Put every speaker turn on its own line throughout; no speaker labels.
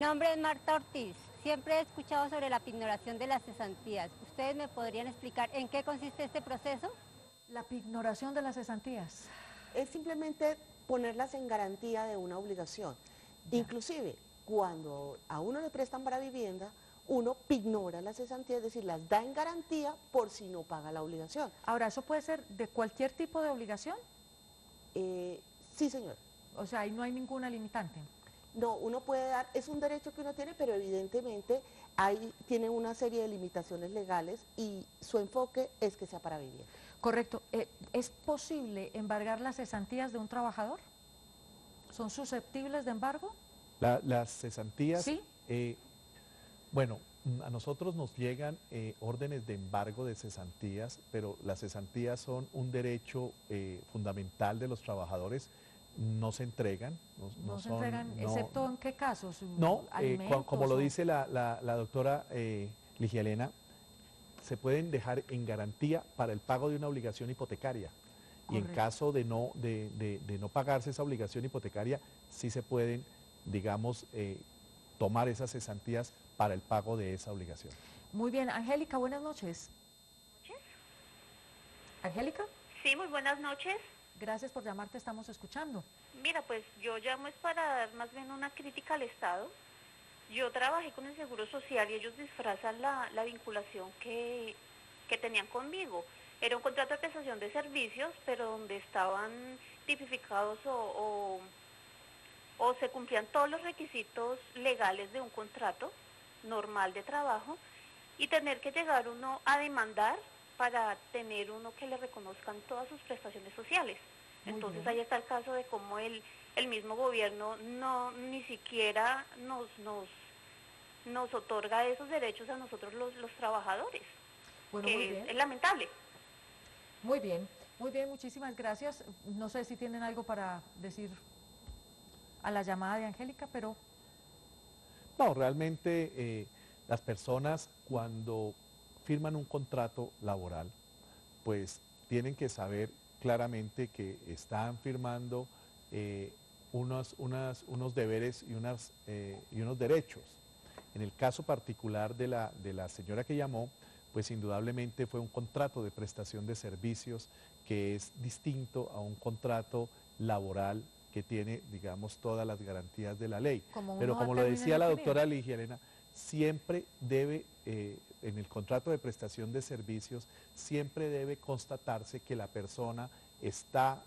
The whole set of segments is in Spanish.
Mi nombre es Marta Ortiz. Siempre he escuchado sobre la pignoración de las cesantías. ¿Ustedes me podrían explicar en qué consiste este proceso?
La pignoración de las cesantías.
Es simplemente ponerlas en garantía de una obligación.
Ya.
Inclusive, cuando a uno le prestan para vivienda, uno pignora las cesantías, es decir, las da en garantía por si no paga la obligación.
Ahora, ¿eso puede ser de cualquier tipo de obligación?
Sí, señor.
O sea, ahí no hay ninguna limitante.
No, uno puede dar, es un derecho que uno tiene, pero evidentemente ahí tiene una serie de limitaciones legales y su enfoque es que sea para vivienda.
Correcto. ¿Es posible embargar las cesantías de un trabajador? ¿Son susceptibles de embargo?
Las cesantías,
Sí.
Bueno, a nosotros nos llegan órdenes de embargo de cesantías, pero las cesantías son un derecho fundamental de los trabajadores, no se entregan.
No se
son-
entregan,
no-
excepto en qué casos.
No,
Alimentos
como lo
o-
dice la doctora Ligia Elena, se pueden dejar en garantía para el pago de una obligación hipotecaria. Y en
Correcto.
caso de no pagarse esa obligación hipotecaria, sí se pueden, digamos, tomar esas cesantías para el pago de esa obligación.
Muy bien, Angélica, buenas noches. Angélica,
Sí, muy buenas noches.
gracias por llamarte, estamos escuchando.
Mira, pues yo llamo es para dar más bien una crítica al Estado. Yo trabajé con el Seguro Social y ellos disfrazan la vinculación que tenían conmigo. Era un contrato de prestación de servicios, pero donde estaban tipificados o se cumplían todos los requisitos legales de un contrato normal de trabajo y tener que llegar uno a demandar para tener uno que le reconozcan todas sus prestaciones sociales.
Muy
Entonces
bien.
ahí está el caso de cómo el mismo gobierno ni siquiera nos otorga esos derechos a nosotros los trabajadores.
Bueno, muy
que
bien.
es lamentable.
Muy bien, muchísimas gracias. No sé si tienen algo para decir a la llamada de Angélica, pero
No, realmente las personas cuando firman un contrato laboral, pues tienen que saber claramente que están firmando unos deberes y unos derechos. En el caso particular de la señora que llamó, pues indudablemente fue un contrato de prestación de servicios que es distinto a un contrato laboral que tiene, digamos, todas las garantías de la ley.
Como
Pero
uno a
como lo
término
decía la
indefinido.
doctora Ligia Elena, siempre debe, en el contrato de prestación de servicios, siempre debe constatarse que la persona está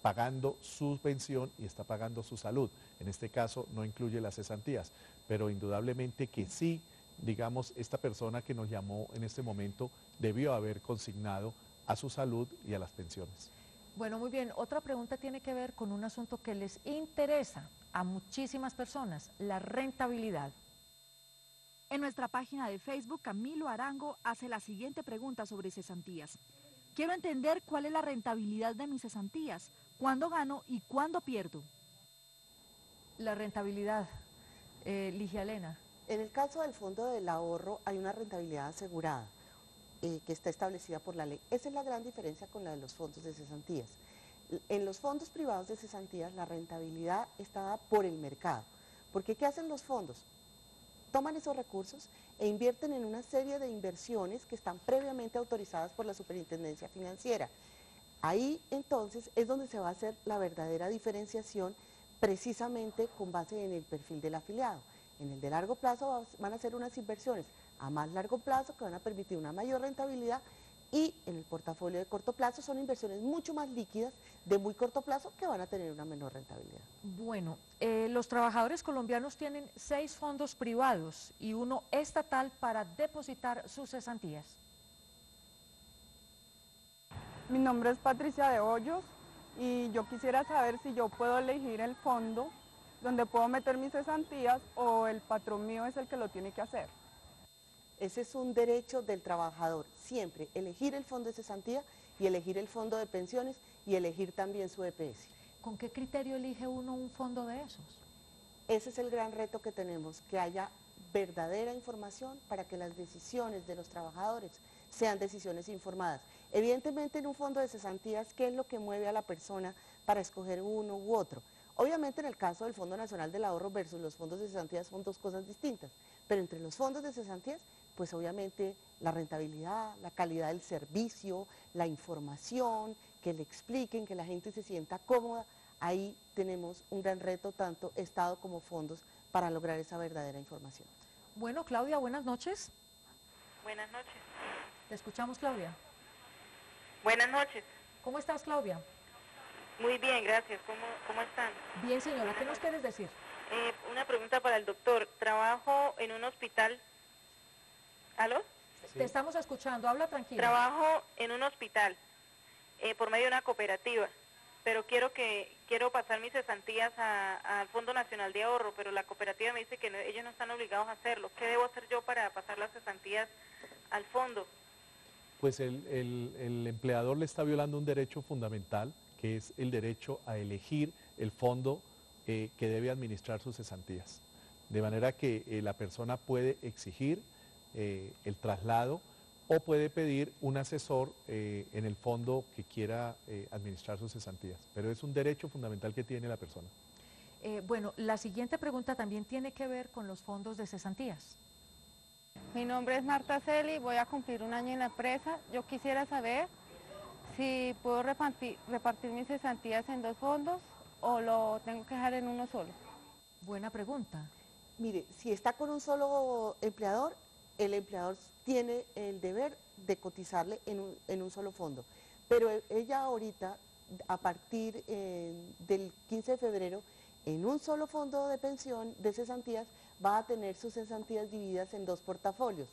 pagando su pensión y está pagando su salud. En este caso no incluye las cesantías, pero indudablemente que sí, digamos, esta persona que nos llamó en este momento debió haber consignado a su salud y a las pensiones.
bueno, muy bien. Otra pregunta tiene que ver con un asunto que les interesa a muchísimas personas, la rentabilidad.
En nuestra página de Facebook, Camilo Arango hace la siguiente pregunta sobre cesantías. Quiero entender cuál es la rentabilidad de mis cesantías, cuándo gano y cuándo pierdo.
La rentabilidad, Ligia Elena.
En el caso del fondo del ahorro hay una rentabilidad asegurada que está establecida por la ley. Esa es la gran diferencia con la de los fondos de cesantías. En los fondos privados de cesantías la rentabilidad está dada por el mercado. Porque ¿qué hacen los fondos? Toman esos recursos e invierten en una serie de inversiones que están previamente autorizadas por la Superintendencia Financiera. Ahí entonces es donde se va a hacer la verdadera diferenciación precisamente con base en el perfil del afiliado. En el de largo plazo van a ser unas inversiones a más largo plazo que van a permitir una mayor rentabilidad y en el portafolio de corto plazo son inversiones mucho más líquidas de muy corto plazo que van a tener una menor rentabilidad.
Bueno, los trabajadores colombianos tienen 6 fondos privados y uno estatal para depositar sus cesantías.
Mi nombre es Patricia de Hoyos y yo quisiera saber si yo puedo elegir el fondo donde puedo meter mis cesantías o el patrón mío es el que lo tiene que hacer.
Ese es un derecho del trabajador, siempre elegir el fondo de cesantía y elegir el fondo de pensiones y elegir también su EPS.
¿Con qué criterio elige uno un fondo de esos?
Ese es el gran reto que tenemos, que haya verdadera información para que las decisiones de los trabajadores sean decisiones informadas. Evidentemente en un fondo de cesantías, ¿qué es lo que mueve a la persona para escoger uno u otro? Obviamente en el caso del Fondo Nacional del Ahorro versus los fondos de cesantías son dos cosas distintas, pero entre los fondos de cesantías, pues obviamente la rentabilidad, la calidad del servicio, la información, que le expliquen, que la gente se sienta cómoda, ahí tenemos un gran reto tanto Estado como fondos para lograr esa verdadera información.
Bueno, Claudia, buenas noches.
Buenas noches.
Te escuchamos, Claudia.
Buenas noches.
¿Cómo estás, Claudia?
Muy bien, gracias. ¿Cómo están?
Bien, señora, ¿qué nos quieres decir?
Una pregunta para el doctor. Trabajo en un hospital. ¿Aló?
Te estamos escuchando, habla tranquila.
Trabajo en un hospital por medio de una cooperativa, pero quiero pasar mis cesantías al Fondo Nacional de Ahorro, pero la cooperativa me dice que ellos no están obligados a hacerlo. ¿Qué debo hacer yo para pasar las cesantías al fondo?
Pues el empleador le está violando un derecho fundamental, que es el derecho a elegir el fondo que debe administrar sus cesantías. De manera que la persona puede exigir el traslado o puede pedir un asesor en el fondo que quiera administrar sus cesantías. Pero es un derecho fundamental que tiene la persona.
Bueno, la siguiente pregunta también tiene que ver con los fondos de cesantías.
Mi nombre es Marta Celi, voy a cumplir un año en la empresa. Yo quisiera saber si puedo repartir mis cesantías en dos fondos o lo tengo que dejar en uno solo.
Buena pregunta.
Mire, si está con un solo empleador, el empleador tiene el deber de cotizarle en un solo fondo. Pero ella ahorita, a partir del 15 de febrero, en un solo fondo de pensión de cesantías, va a tener sus cesantías divididas en dos portafolios,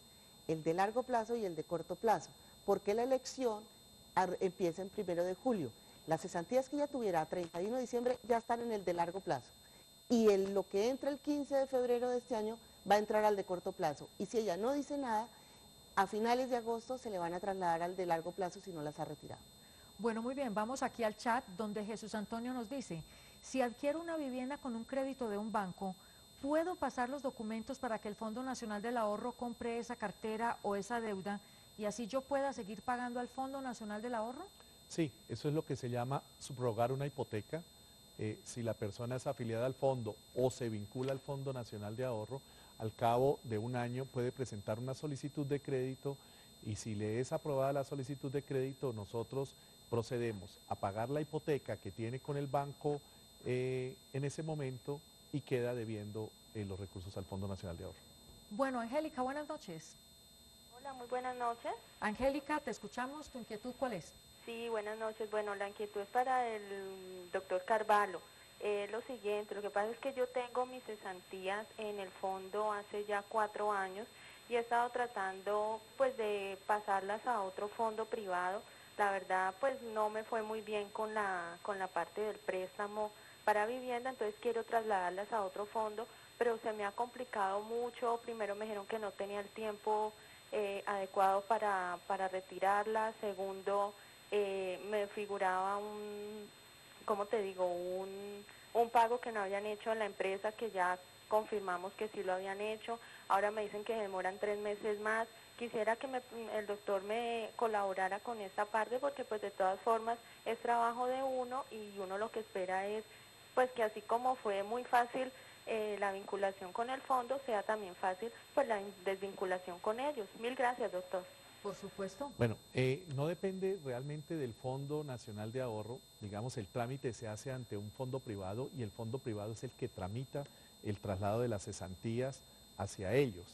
el de largo plazo y el de corto plazo, porque la elección empieza en 1 de julio. Las cesantías que ella tuviera a 31 de diciembre ya están en el de largo plazo. Y lo que entra el 15 de febrero de este año va a entrar al de corto plazo. Y si ella no dice nada, a finales de agosto se le van a trasladar al de largo plazo si no las ha retirado.
Bueno, muy bien, vamos aquí al chat donde Jesús Antonio nos dice, si adquiero una vivienda con un crédito de un banco, ¿puedo pasar los documentos para que el Fondo Nacional del Ahorro compre esa cartera o esa deuda y así yo pueda seguir pagando al Fondo Nacional del Ahorro?
Sí, eso es lo que se llama subrogar una hipoteca. Si la persona es afiliada al fondo o se vincula al Fondo Nacional de Ahorro, al cabo de un año puede presentar una solicitud de crédito y si le es aprobada la solicitud de crédito, nosotros procedemos a pagar la hipoteca que tiene con el banco en ese momento y queda debiendo los recursos al Fondo Nacional de Ahorro.
Bueno, Angélica, buenas noches.
Hola, muy buenas noches.
Angélica, te escuchamos, ¿tu inquietud cuál es?
Sí, buenas noches. Bueno, la inquietud es para el doctor Carvalho. Lo siguiente, lo que pasa es que yo tengo mis cesantías en el fondo hace ya 4 años y he estado tratando pues de pasarlas a otro fondo privado. La verdad pues no me fue muy bien con la parte del préstamo para vivienda, entonces quiero trasladarlas a otro fondo, pero se me ha complicado mucho. Primero me dijeron que no tenía el tiempo adecuado para retirarlas. Segundo, me figuraba un pago que no habían hecho en la empresa, que ya confirmamos que sí lo habían hecho. Ahora me dicen que demoran 3 meses más. Quisiera que el doctor me colaborara con esta parte, porque pues de todas formas es trabajo de uno y uno lo que espera es pues que así como fue muy fácil la vinculación con el fondo, sea también fácil pues la desvinculación con ellos. Mil gracias, doctor.
Por supuesto.
Bueno, no depende realmente del Fondo Nacional de Ahorro. Digamos, el trámite se hace ante un fondo privado y el fondo privado es el que tramita el traslado de las cesantías hacia ellos.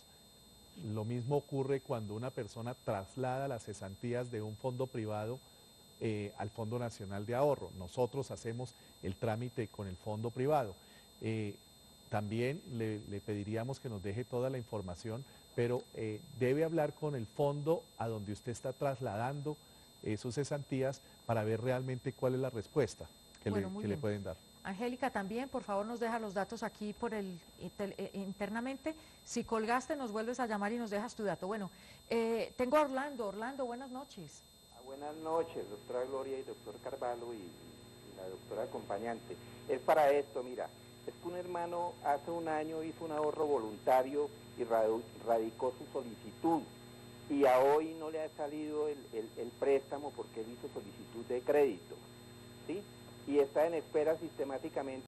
Lo mismo ocurre cuando una persona traslada las cesantías de un fondo privado al Fondo Nacional de Ahorro. Nosotros hacemos el trámite con el fondo privado. También le pediríamos que nos deje toda la información, pero debe hablar con el fondo a donde usted está trasladando sus cesantías para ver realmente cuál es la respuesta que le pueden dar.
Angélica, también, por favor, nos deja los datos aquí internamente. Si colgaste, nos vuelves a llamar y nos dejas tu dato. Bueno, tengo a Orlando. Orlando, buenas noches.
Buenas noches, doctora Gloria y doctor Carvalho y la doctora acompañante. Es para esto, mira, es que un hermano hace un año hizo un ahorro voluntario y radicó su solicitud y a hoy no le ha salido el préstamo porque él hizo solicitud de crédito, ¿sí? Y está en espera sistemáticamente